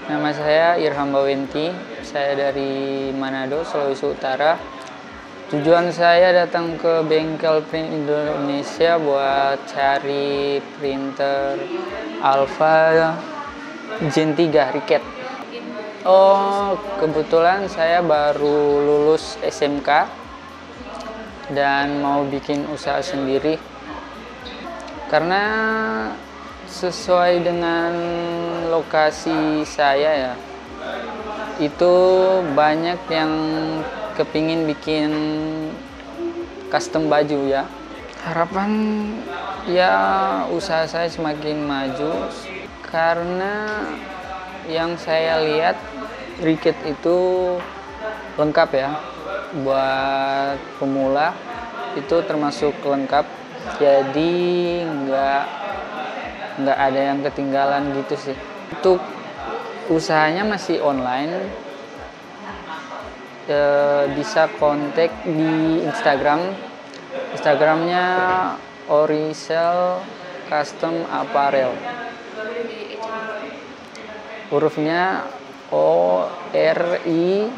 Nama saya Irham Bawenti, saya dari Manado, Sulawesi Utara. Tujuan saya datang ke bengkel print Indonesia buat cari printer Alpha Gen 3 Riket. Oh, kebetulan saya baru lulus SMK dan mau bikin usaha sendiri. Karena sesuai dengan lokasi saya ya, itu banyak yang kepingin bikin custom baju ya. Harapan ya usaha saya semakin maju, karena yang saya lihat Riket itu lengkap ya, buat pemula itu termasuk lengkap, jadi nggak ada yang ketinggalan gitu sih. Untuk usahanya masih online, bisa kontak di Instagramnya Orisel Custom Apparel, hurufnya ORICLE.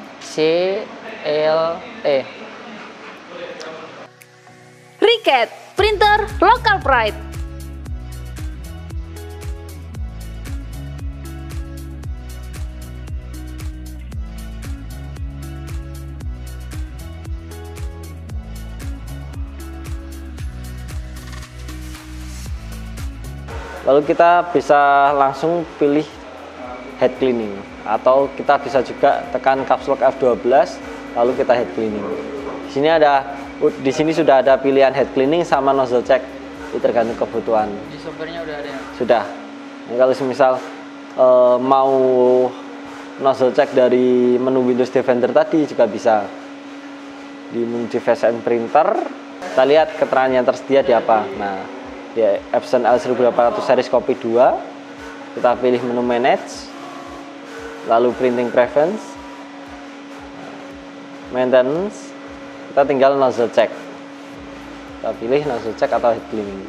Riket, printer local pride. Lalu kita bisa langsung pilih head cleaning, atau kita bisa juga tekan caps lock F12 lalu kita head cleaning. Di sini sudah ada pilihan head cleaning sama nozzle check, itu tergantung kebutuhan. Di softwarenya udah ada ya? Sudah. Nah, kalau misal mau nozzle check dari menu Windows Defender tadi juga bisa. Di menu device and printer kita lihat keterangan yang tersedia di apa. Nah, di Epson L1800 series copy 2 kita pilih menu manage, lalu printing preference, maintenance, kita tinggal nozzle check, kita pilih nozzle check atau head cleaning.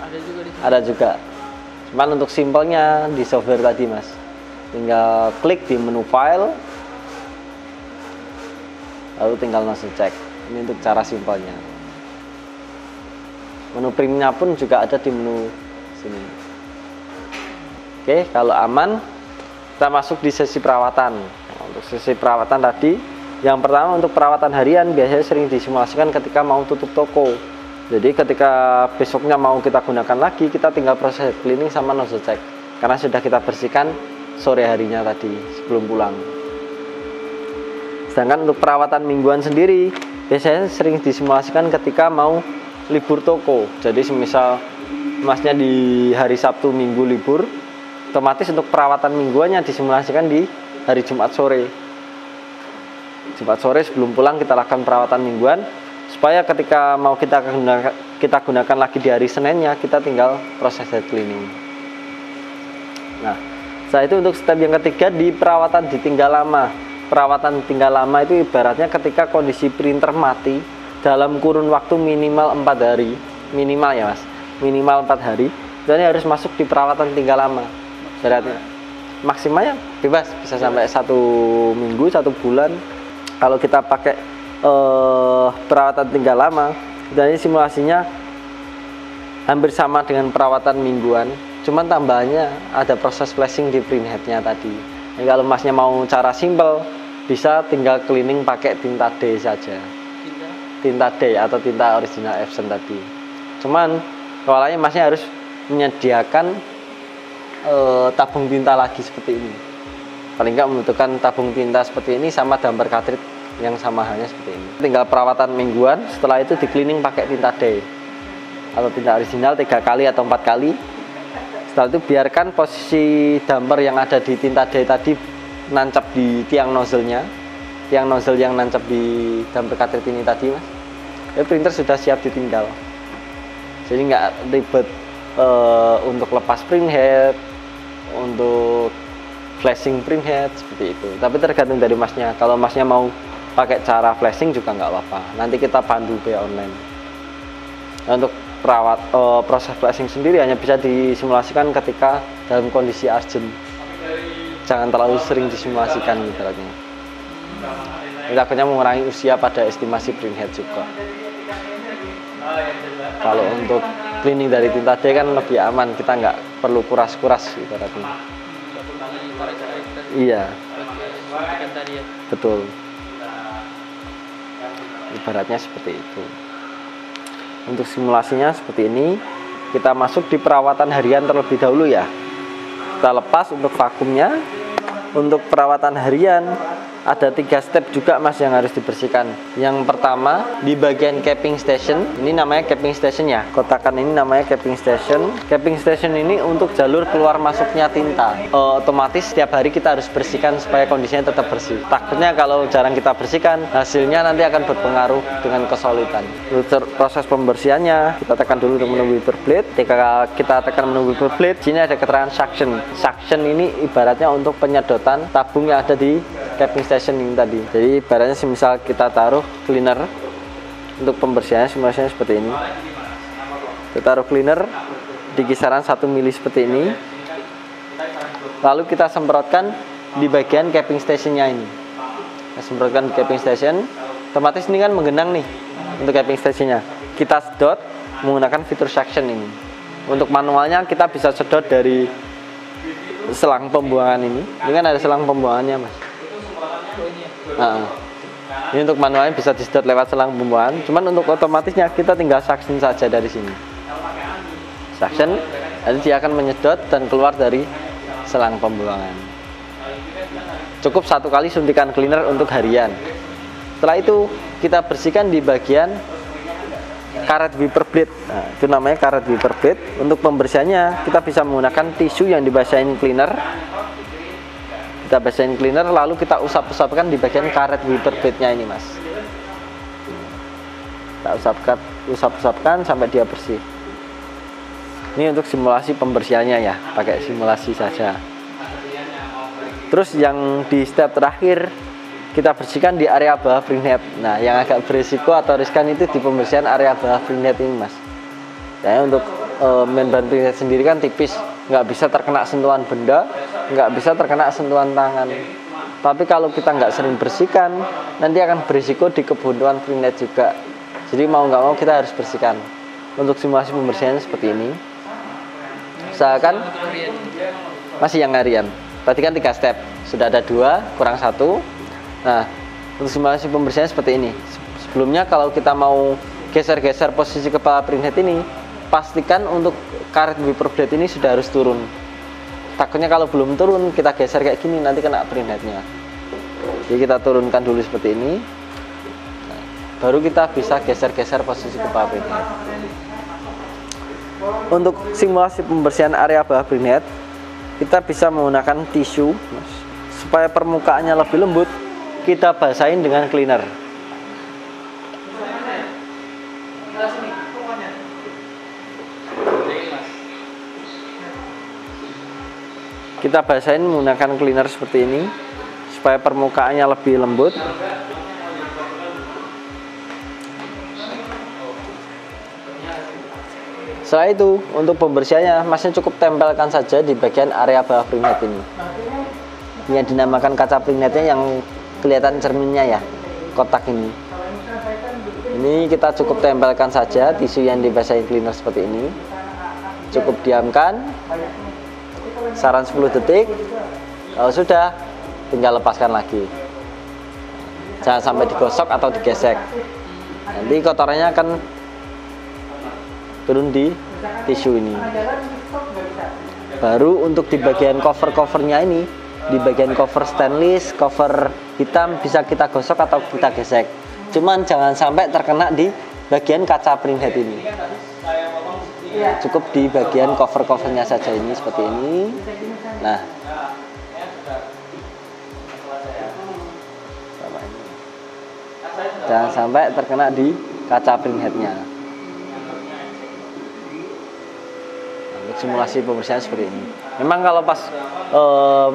Ada juga di sini. Ada juga, cuman untuk simpelnya di software tadi mas, tinggal klik di menu file lalu tinggal nozzle check. Ini untuk cara simpelnya. Menu primnya pun juga ada di menu sini. Oke, kalau aman kita masuk di sesi perawatan. Nah, untuk sesi perawatan tadi, yang pertama untuk perawatan harian biasanya sering disimulasikan ketika mau tutup toko. Jadi ketika besoknya mau kita gunakan lagi, kita tinggal proses cleaning sama nozzle check, karena sudah kita bersihkan sore harinya tadi sebelum pulang. Sedangkan untuk perawatan mingguan sendiri biasanya sering disimulasikan ketika mau libur toko. Jadi semisal masnya di hari Sabtu Minggu libur, otomatis untuk perawatan mingguannya disimulasikan di hari Jumat sore. Jumat sore sebelum pulang kita lakukan perawatan mingguan, supaya ketika mau kita gunakan lagi di hari Seninnya, kita tinggal proses head cleaning. Nah, setelah itu untuk step yang ketiga di perawatan ditinggal lama. Perawatan tinggal lama itu ibaratnya ketika kondisi printer mati dalam kurun waktu minimal 4 hari, minimal ya mas, minimal 4 hari, dan ini harus masuk di perawatan tinggal lama. Berarti maksimalnya bebas, bisa sampai 1 minggu, 1 bulan. Kalau kita pakai perawatan tinggal lama, dan ini simulasinya hampir sama dengan perawatan mingguan, cuman tambahannya ada proses flashing di printheadnya tadi. Jadi kalau masnya mau cara simple, bisa tinggal cleaning pakai tinta D saja. Tinta D atau tinta original Epson tadi. Cuman awalnya masnya harus menyediakan tabung tinta lagi seperti ini. Paling nggak membutuhkan tabung tinta seperti ini sama damper cartridge yang sama halnya seperti ini. Tinggal perawatan mingguan, setelah itu di cleaning pakai tinta D atau tinta original 3 kali atau 4 kali. Setelah itu biarkan posisi damper yang ada di tinta D tadi nancap di tiang nozzle-nya, tiang nozzle yang nancap di damper cartridge ini tadi mas. Printer sudah siap ditinggal, jadi nggak ribet untuk lepas printhead, untuk flashing printhead seperti itu. Tapi tergantung dari masnya. Kalau masnya mau pakai cara flashing juga nggak apa-apa, nanti kita pandu via online. Nah, untuk proses flashing sendiri hanya bisa disimulasikan ketika dalam kondisi urgent. jangan terlalu sering disimulasikan ibaratnya. Ini takutnya mengurangi usia pada estimasi printhead juga. Kalau untuk cleaning dari tinta D kan lebih aman, kita nggak perlu kuras-kuras ibaratnya. Iya, betul. Ibaratnya seperti itu. Untuk simulasinya seperti ini. Kita masuk di perawatan harian terlebih dahulu ya. Kita lepas untuk vakumnya. Untuk perawatan harian ada 3 step juga Mas yang harus dibersihkan. Yang pertama di bagian capping station. Ini namanya capping station ya. Kotakan ini namanya capping station. Capping station ini untuk jalur keluar masuknya tinta. Otomatis setiap hari kita harus bersihkan supaya kondisinya tetap bersih. Takutnya kalau jarang kita bersihkan, hasilnya nanti akan berpengaruh dengan kesolidan. Untuk proses pembersihannya, kita tekan dulu untuk menu wiper blade. Ketika kita tekan menu wiper blade, sini ada keterangan suction. Suction ini ibaratnya untuk penyedotan tabung yang ada di capping station ini tadi. Jadi ibaratnya semisal kita taruh cleaner untuk pembersihannya, simulasinya seperti ini. Kita taruh cleaner di kisaran 1 mili seperti ini. Lalu kita semprotkan di bagian capping stationnya ini. Kita semprotkan di capping station. Otomatis ini kan menggenang nih untuk capping stationnya. Kita sedot menggunakan fitur suction ini. Untuk manualnya kita bisa sedot dari selang pembuangan ini. Ini kan ada selang pembuangannya Mas. Nah, ini untuk manualnya bisa disedot lewat selang pembuangan. Cuman untuk otomatisnya kita tinggal suction saja dari sini. Suction, nanti dia akan menyedot dan keluar dari selang pembuangan. Cukup 1 kali suntikan cleaner untuk harian. Setelah itu kita bersihkan di bagian karet wiper blade. Nah, itu namanya karet wiper blade. Untuk pembersihannya kita bisa menggunakan tisu yang dibasahin cleaner. Kita basahin cleaner lalu kita usap-usapkan di bagian karet wiper blade-nya ini Mas. Kita usap-usapkan sampai dia bersih. Ini untuk simulasi pembersihannya ya, pakai simulasi saja. Terus yang di step terakhir kita bersihkan di area bawah printhead. Nah, yang agak berisiko atau riskan itu di pembersihan area bawah printhead ini Mas. Ya, untuk membran printhead sendiri kan tipis, nggak bisa terkena sentuhan benda, nggak bisa terkena sentuhan tangan. Tapi kalau kita nggak sering bersihkan, nanti akan berisiko di kebuntuan printhead juga. Jadi mau nggak mau kita harus bersihkan. Untuk simulasi pembersihannya seperti ini. Usahakan masih yang harian. Tadi kan 3 step, sudah ada 2 kurang 1. Nah, untuk simulasi pembersihannya seperti ini. Sebelumnya kalau kita mau geser-geser posisi kepala printhead ini, pastikan untuk karet wiper blade ini sudah harus turun. Takutnya kalau belum turun kita geser kayak gini nanti kena printheadnya. Jadi kita turunkan dulu seperti ini. Nah, baru kita bisa geser-geser posisi kepala printhead. Untuk simulasi pembersihan area bawah printhead, kita bisa menggunakan tisu supaya permukaannya lebih lembut. Kita basahin dengan cleaner. Kita basahin menggunakan cleaner seperti ini supaya permukaannya lebih lembut. Setelah itu untuk pembersihannya masih cukup tempelkan saja di bagian area bawah printhead ini. Ini yang dinamakan kaca printheadnya yang kelihatan cerminnya ya, kotak ini. Ini kita cukup tempelkan saja tisu yang dibasahi cleaner seperti ini. Cukup diamkan. Saran 10 detik. Kalau sudah, tinggal lepaskan lagi. Jangan sampai digosok atau digesek. Nanti kotorannya akan turun di tisu ini. Baru untuk di bagian cover-covernya ini, di bagian cover stainless, cover hitam bisa kita gosok atau kita gesek. Cuman jangan sampai terkena di bagian kaca printhead ini. Cukup di bagian cover-covernya saja ini seperti ini. Nah, jangan sampai terkena di kaca printheadnya. Simulasi pembersihan seperti ini. Memang kalau pas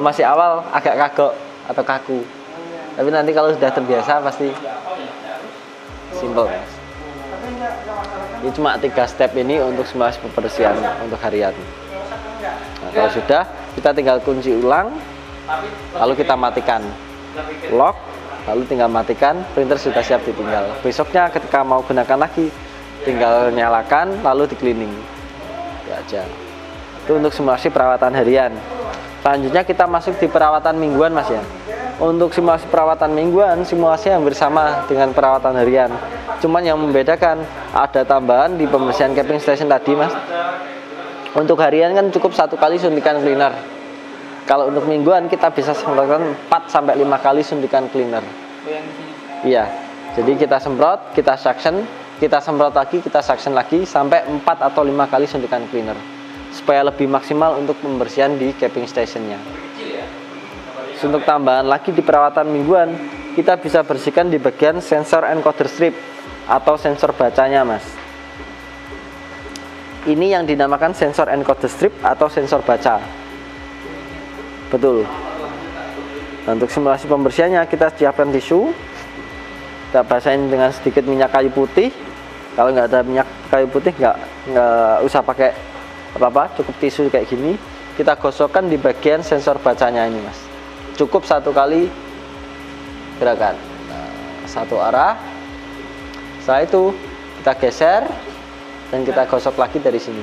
masih awal agak kagok atau kaku, tapi nanti kalau sudah terbiasa pasti simple. Ini cuma 3 step ini untuk simulasi pembersihan untuk harian. Nah, kalau sudah, kita tinggal kunci ulang lalu kita matikan, lock, lalu tinggal matikan, printer sudah siap ditinggal. Besoknya ketika mau gunakan lagi, tinggal nyalakan lalu di cleaning. Itu aja. Itu untuk simulasi perawatan harian. Selanjutnya kita masuk di perawatan mingguan, Mas ya. Untuk simulasi perawatan mingguan, simulasinya hampir sama dengan perawatan harian. Cuman yang membedakan ada tambahan di pembersihan camping station tadi, Mas. Untuk harian kan cukup 1 kali suntikan cleaner. Kalau untuk mingguan kita bisa melakukan 4 sampai 5 kali suntikan cleaner. Iya. Jadi kita semprot, kita suction, kita semprot lagi, kita suction lagi sampai 4 atau 5 kali suntikan cleaner. Supaya lebih maksimal untuk pembersihan di camping stationnya. Untuk tambahan lagi di perawatan mingguan, kita bisa bersihkan di bagian sensor encoder strip atau sensor bacanya, Mas. Ini yang dinamakan sensor encoder strip atau sensor baca. Betul. Untuk simulasi pembersihannya kita siapkan tisu, kita basahin dengan sedikit minyak kayu putih. Kalau nggak ada minyak kayu putih nggak usah pakai apa-apa, cukup tisu kayak gini. Kita gosokkan di bagian sensor bacanya ini, Mas. Cukup 1 kali gerakan, satu arah. Setelah itu kita geser dan kita gosok lagi dari sini.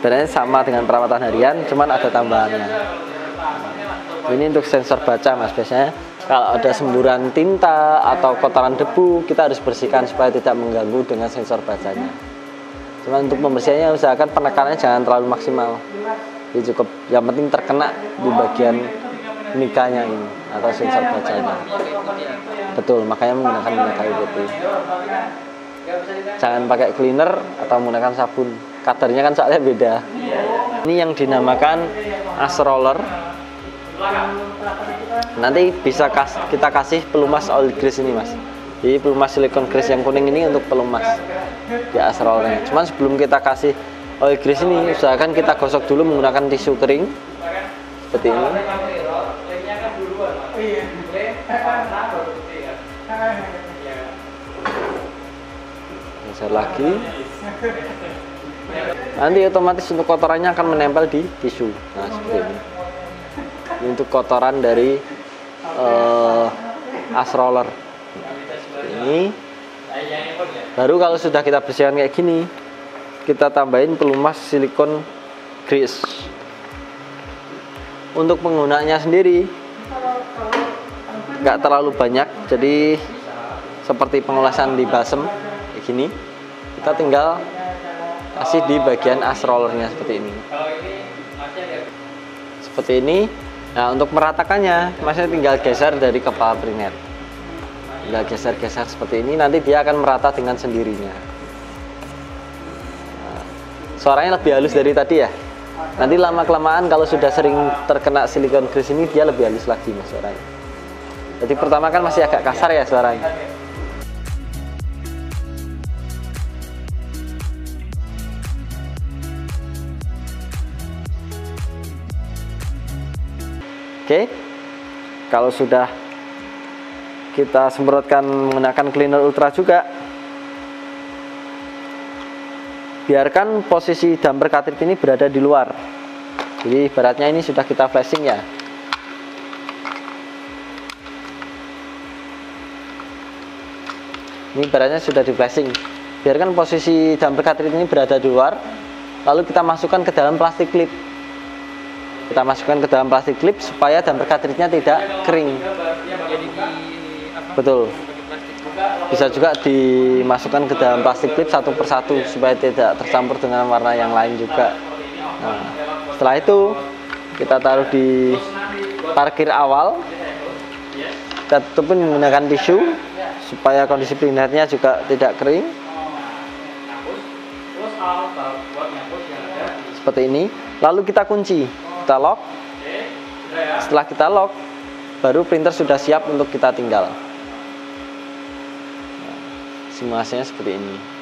Sebenarnya sama dengan perawatan harian, cuman ada tambahannya. Ini untuk sensor baca, Mas. Biasanya kalau ada semburan tinta atau kotoran debu, kita harus bersihkan supaya tidak mengganggu dengan sensor bacanya. Cuman untuk pembersihannya usahakan penekanannya jangan terlalu maksimal. Jadi cukup yang penting terkena di bagian mikanya ini atau sensor bacanya. Betul, makanya menggunakan minyak kayu putih. Jangan pakai cleaner atau menggunakan sabun. Kadarnya kan soalnya beda. Ini yang dinamakan as roller. Nanti bisa kita kasih pelumas oil grease ini, Mas. Jadi pelumas silikon grease yang kuning ini untuk pelumas di as rollernya. Cuman sebelum kita kasih oil grease ini, usahakan kita gosok dulu menggunakan tisu kering seperti ini. Geser lagi. Nanti otomatis untuk kotorannya akan menempel di tisu. Nah, seperti ini. Ini untuk kotoran dari as roller. Seperti ini. Baru kalau sudah kita bersihkan kayak gini, kita tambahin pelumas silikon grease. Untuk penggunaannya sendiri nggak terlalu banyak, jadi seperti pengolasan di balsem kayak gini, kita tinggal kasih di bagian as rollernya seperti ini. Seperti ini. Nah, untuk meratakannya, Masnya tinggal geser dari kepala printer. Tinggal geser-geser seperti ini, nanti dia akan merata dengan sendirinya. Nah, suaranya lebih halus dari tadi ya. Nanti lama-kelamaan kalau sudah sering terkena silikon grease ini, dia lebih halus lagi, Mas, suaranya. Jadi pertama kan masih agak kasar ya suaranya. Oke, kalau sudah kita semprotkan menggunakan cleaner ultra juga, biarkan posisi damper cartridge ini berada di luar. Jadi ibaratnya ini sudah kita flashing ya. Ini ibaratnya sudah di flashing. Biarkan posisi damper cartridge ini berada di luar, lalu kita masukkan ke dalam plastik clip. Kita masukkan ke dalam plastik clip supaya damper cartridge-nya tidak kering. Betul. Bisa juga dimasukkan ke dalam plastik clip satu persatu supaya tidak tercampur dengan warna yang lain juga. Nah, setelah itu kita taruh di parkir awal. Kita tutupin menggunakan tisu supaya kondisi printernya juga tidak kering. Seperti ini. Lalu kita kunci. Kita lock. Setelah kita lock, baru printer sudah siap untuk kita tinggal. Nah, simulasinya seperti ini.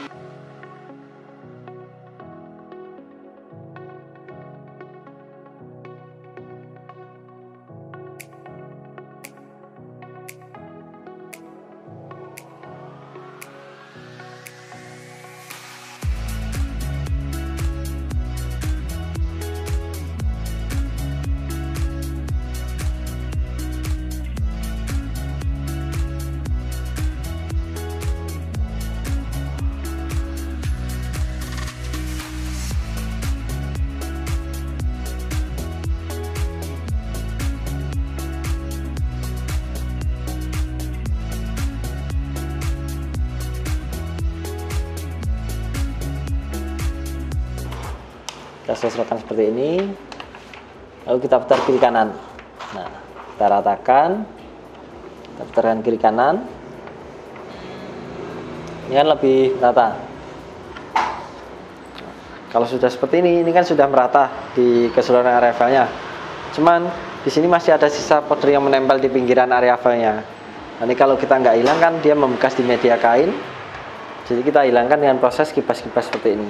kita sesuaikan seperti ini, lalu kita putar kiri kanan. Nah, kita ratakan, kita putarkan kiri kanan, ini kan lebih rata. Kalau sudah seperti ini kan sudah merata di keseluruhan area filenya. Cuman di sini masih ada sisa powder yang menempel di pinggiran area filenya. Nanti kalau kita nggak hilangkan, dia membekas di media kain. Jadi kita hilangkan dengan proses kipas-kipas seperti ini.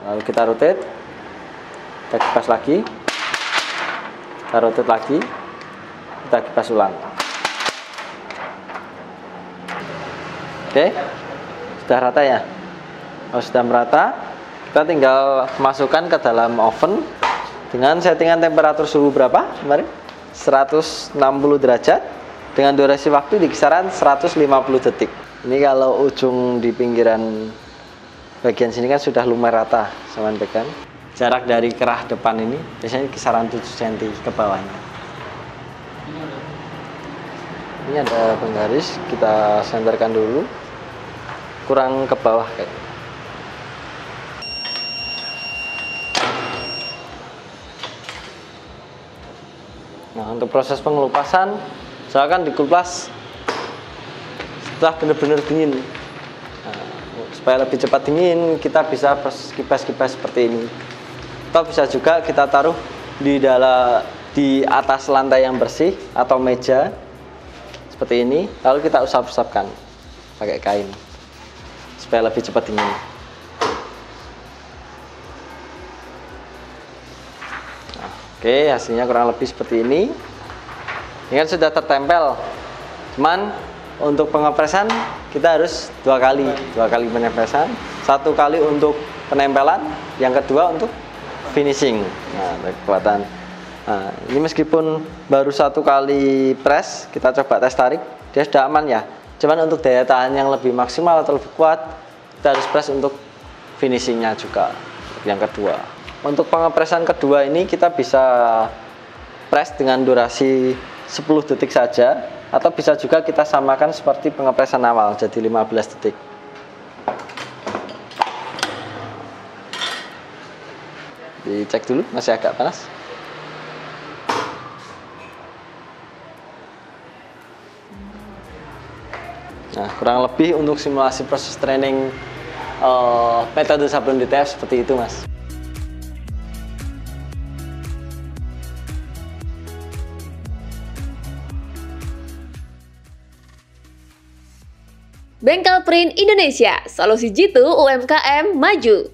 Lalu kita rotate, kita kipas lagi, kita rotate lagi, kita kipas ulang. Oke, sudah rata ya. Kalau sudah merata, kita tinggal masukkan ke dalam oven dengan settingan temperatur suhu berapa kemarin? 160 derajat dengan durasi waktu di kisaran 150 detik. Ini kalau ujung di pinggiran bagian sini kan sudah lumayan rata, sama pegang. Jarak dari kerah depan ini biasanya kisaran 7 cm ke bawahnya. Ini ada penggaris, kita senterkan dulu, kurang ke bawah kayak. Nah, untuk proses pengelupasan, usahakan dikupas setelah benar-benar dingin. Nah, supaya lebih cepat dingin, kita bisa kipas-kipas seperti ini. Atau bisa juga kita taruh di atas lantai yang bersih atau meja seperti ini, lalu kita usap-usapkan pakai kain supaya lebih cepat dingin. Oke, hasilnya kurang lebih seperti ini. Ini kan sudah tertempel. Cuman untuk pengepresan kita harus dua kali pengepresan. Satu kali untuk penempelan, yang kedua untuk finishing. Nah, kekuatan. Nah, ini meskipun baru satu kali press, kita coba tes tarik, dia sudah aman ya. Cuman untuk daya tahan yang lebih maksimal atau lebih kuat, kita harus press untuk finishingnya juga. Yang kedua. Untuk pengepresan kedua ini kita bisa press dengan durasi 10 detik saja, atau bisa juga kita samakan seperti pengepresan awal, jadi 15 detik. Dicek dulu, masih agak panas. Nah, kurang lebih untuk simulasi proses training metode sablon DTF seperti itu, Mas. Bengkel Print Indonesia, solusi jitu UMKM maju.